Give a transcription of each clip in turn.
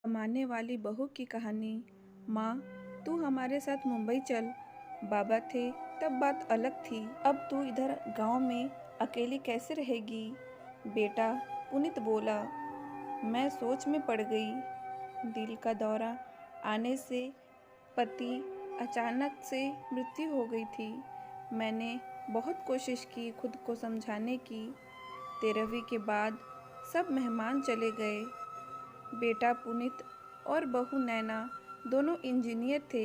कमाने वाली बहू की कहानी। माँ, तू हमारे साथ मुंबई चल। बाबा थे तब बात अलग थी, अब तू इधर गांव में अकेली कैसे रहेगी? बेटा, पुनीत बोला। मैं सोच में पड़ गई। दिल का दौरा आने से पति अचानक से मृत्यु हो गई थी। मैंने बहुत कोशिश की खुद को समझाने की। 13वीं के बाद सब मेहमान चले गए। बेटा पुनीत और बहू नैना दोनों इंजीनियर थे।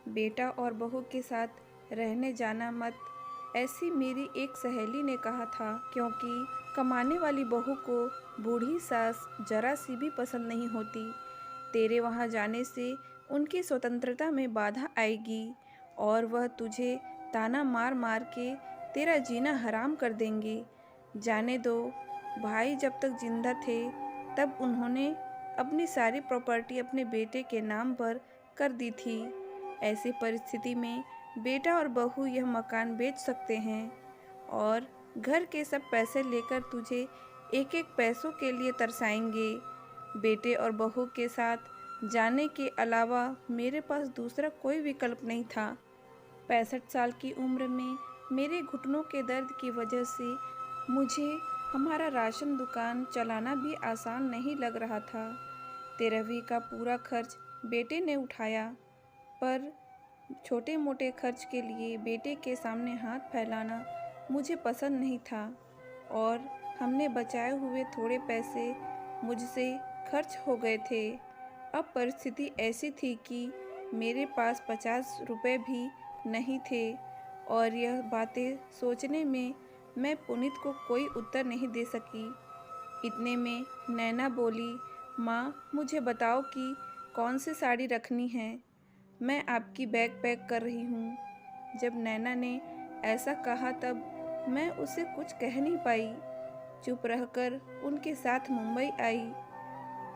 बेटा और बहू के साथ रहने जाना मत, ऐसी मेरी एक सहेली ने कहा था, क्योंकि कमाने वाली बहू को बूढ़ी सास जरा सी भी पसंद नहीं होती। तेरे वहाँ जाने से उनकी स्वतंत्रता में बाधा आएगी और वह तुझे ताना मार मार के तेरा जीना हराम कर देंगे। जाने दो। भाई जब तक जिंदा थे तब उन्होंने अपनी सारी प्रॉपर्टी अपने बेटे के नाम पर कर दी थी। ऐसी परिस्थिति में बेटा और बहू यह मकान बेच सकते हैं और घर के सब पैसे लेकर तुझे एक एक पैसों के लिए तरसाएंगे। बेटे और बहू के साथ जाने के अलावा मेरे पास दूसरा कोई विकल्प नहीं था। 65 साल की उम्र में मेरे घुटनों के दर्द की वजह से मुझे हमारा राशन दुकान चलाना भी आसान नहीं लग रहा था। 13वीं का पूरा खर्च बेटे ने उठाया, पर छोटे मोटे खर्च के लिए बेटे के सामने हाथ फैलाना मुझे पसंद नहीं था और हमने बचाए हुए थोड़े पैसे मुझसे खर्च हो गए थे। अब परिस्थिति ऐसी थी कि मेरे पास 50 रुपए भी नहीं थे और यह बातें सोचने में मैं पुनीत को कोई उत्तर नहीं दे सकी। इतने में नैना बोली, माँ, मुझे बताओ कि कौन सी साड़ी रखनी है। मैं आपकी बैग पैक कर रही हूँ। जब नैना ने ऐसा कहा तब मैं उसे कुछ कह नहीं पाई। चुप रहकर उनके साथ मुंबई आई।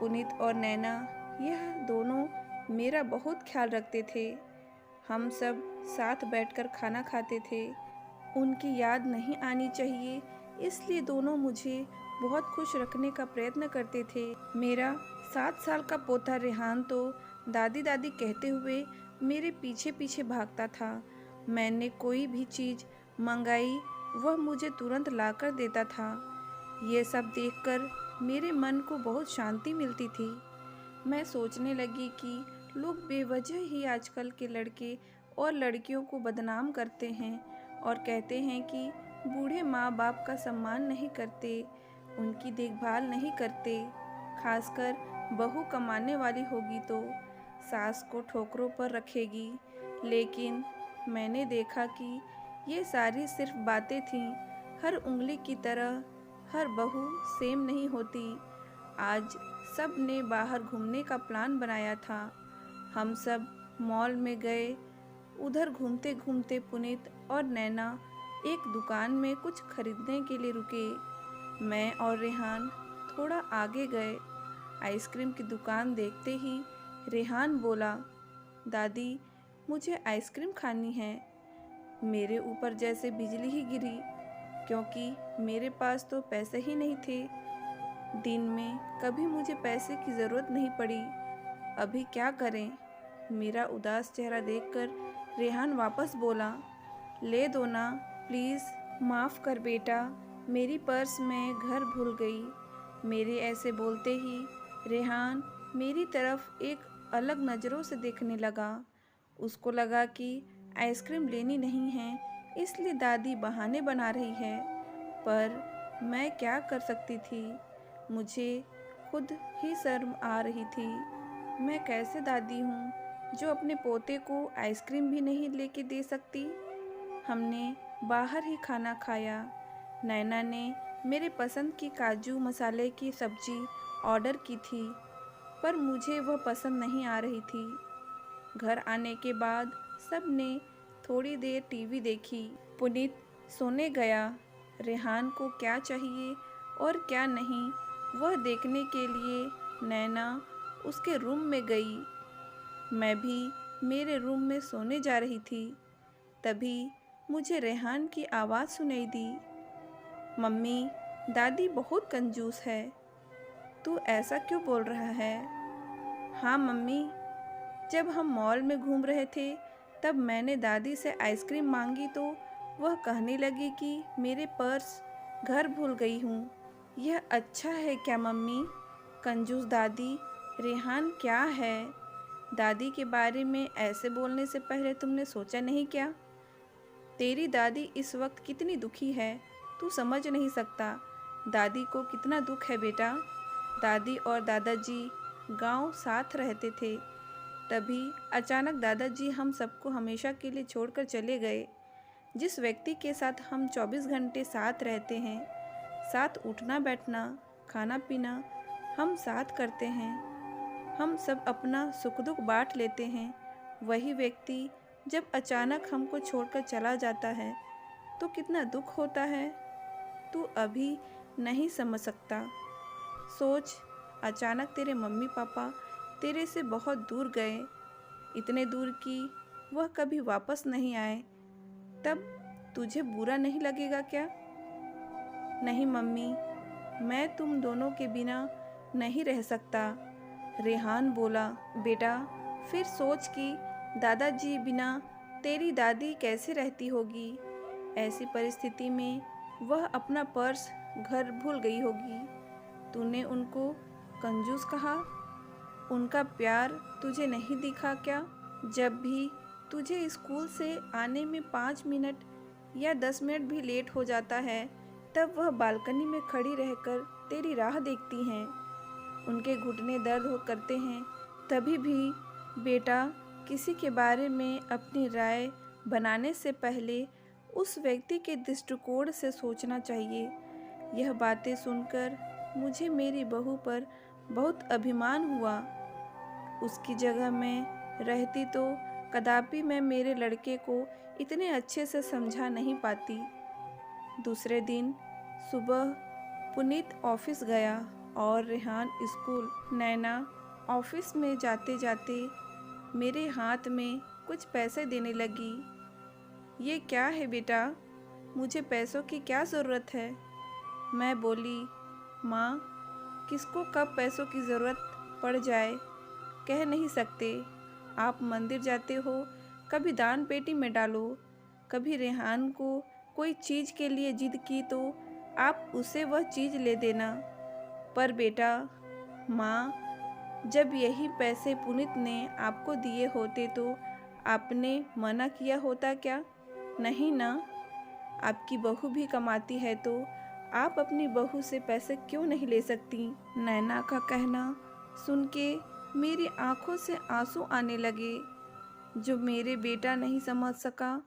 पुनीत और नैना यह दोनों मेरा बहुत ख्याल रखते थे। हम सब साथ बैठकर खाना खाते थे। उनकी याद नहीं आनी चाहिए, इसलिए दोनों मुझे बहुत खुश रखने का प्रयत्न करते थे। मेरा 7 साल का पोता रेहान तो दादी दादी कहते हुए मेरे पीछे पीछे भागता था। मैंने कोई भी चीज़ मंगाई वह मुझे तुरंत लाकर देता था। ये सब देखकर मेरे मन को बहुत शांति मिलती थी। मैं सोचने लगी कि लोग बेवजह ही आजकल के लड़के और लड़कियों को बदनाम करते हैं और कहते हैं कि बूढ़े माँ बाप का सम्मान नहीं करते, उनकी देखभाल नहीं करते। खासकर बहू कमाने वाली होगी तो सास को ठोकरों पर रखेगी। लेकिन मैंने देखा कि ये सारी सिर्फ बातें थीं। हर उंगली की तरह हर बहू सेम नहीं होती। आज सब ने बाहर घूमने का प्लान बनाया था। हम सब मॉल में गए। उधर घूमते घूमते पुनीत और नैना एक दुकान में कुछ खरीदने के लिए रुके। मैं और रेहान थोड़ा आगे गए। आइसक्रीम की दुकान देखते ही रेहान बोला, दादी, मुझे आइसक्रीम खानी है। मेरे ऊपर जैसे बिजली ही गिरी, क्योंकि मेरे पास तो पैसे ही नहीं थे। दिन में कभी मुझे पैसे की ज़रूरत नहीं पड़ी, अभी क्या करें? मेरा उदास चेहरा देखकर रेहान वापस बोला, ले दो ना प्लीज़। माफ़ कर बेटा, मेरी पर्स में घर भूल गई। मेरे ऐसे बोलते ही रेहान मेरी तरफ एक अलग नज़रों से देखने लगा। उसको लगा कि आइसक्रीम लेनी नहीं है, इसलिए दादी बहाने बना रही है। पर मैं क्या कर सकती थी? मुझे खुद ही शर्म आ रही थी। मैं कैसे दादी हूँ जो अपने पोते को आइसक्रीम भी नहीं लेके दे सकती। हमने बाहर ही खाना खाया। नैना ने मेरे पसंद की काजू मसाले की सब्जी ऑर्डर की थी, पर मुझे वह पसंद नहीं आ रही थी। घर आने के बाद सब ने थोड़ी देर टीवी देखी। पुनीत सोने गया। रेहान को क्या चाहिए और क्या नहीं वह देखने के लिए नैना उसके रूम में गई। मैं भी मेरे रूम में सोने जा रही थी। तभी मुझे रेहान की आवाज़ सुनाई दी, मम्मी, दादी बहुत कंजूस है। तू ऐसा क्यों बोल रहा है? हाँ मम्मी, जब हम मॉल में घूम रहे थे तब मैंने दादी से आइसक्रीम मांगी तो वह कहने लगी कि मेरे पर्स घर भूल गई हूँ। यह अच्छा है क्या मम्मी? कंजूस दादी। रेहान क्या है? दादी के बारे में ऐसे बोलने से पहले तुमने सोचा नहीं क्या? तेरी दादी इस वक्त कितनी दुखी है, तू समझ नहीं सकता। दादी को कितना दुख है बेटा। दादी और दादाजी गांव साथ रहते थे। तभी अचानक दादाजी हम सबको हमेशा के लिए छोड़कर चले गए। जिस व्यक्ति के साथ हम 24 घंटे साथ रहते हैं, साथ उठना बैठना, खाना पीना हम साथ करते हैं, हम सब अपना सुख दुख बांट लेते हैं, वही व्यक्ति जब अचानक हमको छोड़कर चला जाता है तो कितना दुख होता है, तू अभी नहीं समझ सकता। सोच, अचानक तेरे मम्मी पापा तेरे से बहुत दूर गए, इतने दूर कि वह कभी वापस नहीं आए, तब तुझे बुरा नहीं लगेगा क्या? नहीं मम्मी, मैं तुम दोनों के बिना नहीं रह सकता, रेहान बोला। बेटा, फिर सोच कि दादाजी बिना तेरी दादी कैसे रहती होगी। ऐसी परिस्थिति में वह अपना पर्स घर भूल गई होगी। तूने उनको कंजूस कहा? उनका प्यार तुझे नहीं दिखा क्या? जब भी तुझे स्कूल से आने में 5 मिनट या 10 मिनट भी लेट हो जाता है तब वह बालकनी में खड़ी रहकर तेरी राह देखती हैं। उनके घुटने दर्द हो करते हैं। तभी भी बेटा, किसी के बारे में अपनी राय बनाने से पहले उस व्यक्ति के दृष्टिकोण से सोचना चाहिए। यह बातें सुनकर मुझे मेरी बहू पर बहुत अभिमान हुआ। उसकी जगह मैं रहती तो कदापि मैं मेरे लड़के को इतने अच्छे से समझा नहीं पाती। दूसरे दिन सुबह पुनीत ऑफिस गया और रेहान स्कूल। नैना ऑफिस में जाते जाते मेरे हाथ में कुछ पैसे देने लगी। ये क्या है बेटा? मुझे पैसों की क्या ज़रूरत है? मैं बोली, माँ, किसको कब पैसों की ज़रूरत पड़ जाए कह नहीं सकते। आप मंदिर जाते हो, कभी दान पेटी में डालो, कभी रेहान को कोई चीज़ के लिए जिद की तो आप उसे वह चीज़ ले देना। पर बेटा, माँ, जब यही पैसे पुनीत ने आपको दिए होते तो आपने मना किया होता क्या? नहीं ना। आपकी बहू भी कमाती है तो आप अपनी बहू से पैसे क्यों नहीं ले सकती? नैना का कहना सुन के मेरी आंखों से आंसू आने लगे। जो मेरे बेटा नहीं समझ सका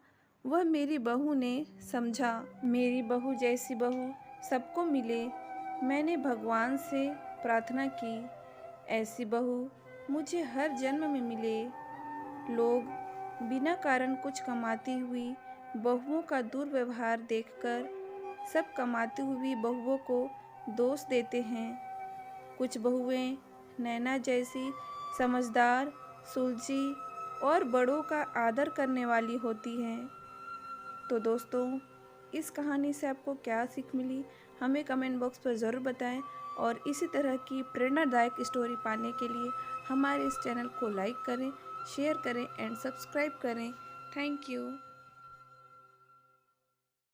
वह मेरी बहू ने समझा। मेरी बहू जैसी बहू सबको मिले, मैंने भगवान से प्रार्थना की। ऐसी बहू मुझे हर जन्म में मिले। लोग बिना कारण कुछ कमाती हुई बहुओं का दुर्व्यवहार देखकर सब कमाती हुई बहुओं को दोष देते हैं। कुछ बहुएं नैना जैसी समझदार, सुलझी और बड़ों का आदर करने वाली होती हैं। तो दोस्तों, इस कहानी से आपको क्या सीख मिली हमें कमेंट बॉक्स पर ज़रूर बताएं और इसी तरह की प्रेरणादायक स्टोरी पाने के लिए हमारे इस चैनल को लाइक करें, शेयर करें एंड सब्सक्राइब करें। Thank you.